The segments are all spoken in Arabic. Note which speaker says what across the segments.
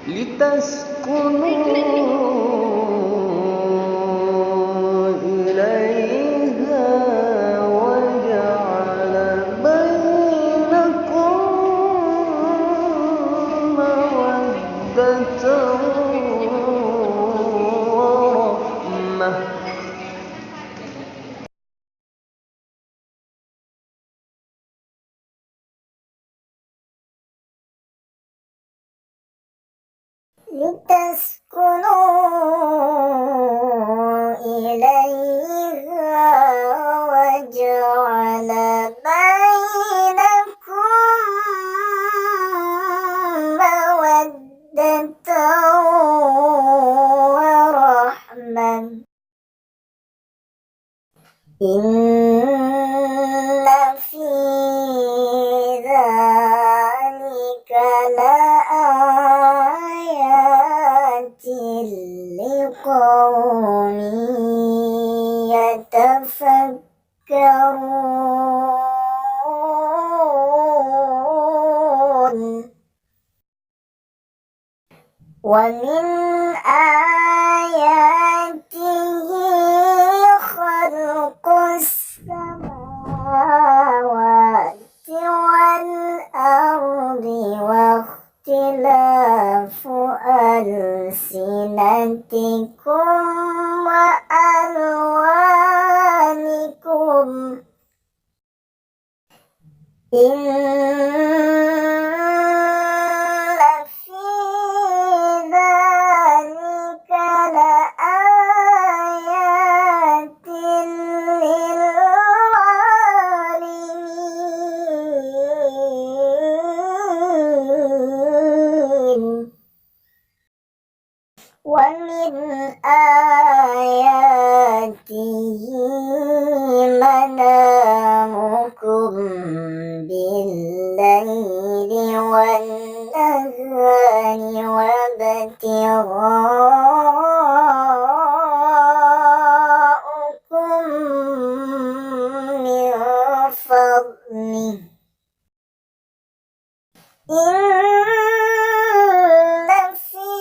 Speaker 1: لتسكنوا إليها وجعل بينكم مودة ورحمة.
Speaker 2: لتسكنوا إليها وجعل بينكم مودة ورحمة. إن في ذلك لآيات لقوم يتفكرون. ومن آياته خلق السماوات والأرض واختلاف ألسنتكم وألوانكم. إن في ذلك لآيات للعالمين. ومن آياته منامكم بالليل والنهار وابتغاؤكم من فضله. إن في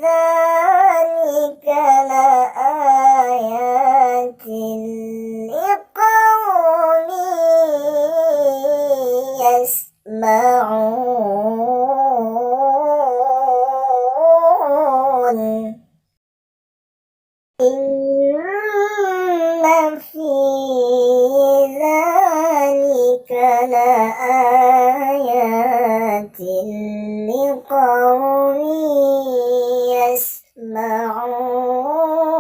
Speaker 2: ذلك لآيات لقوم يسمعون. إن في ذلك لآيات لقوم يسمعون.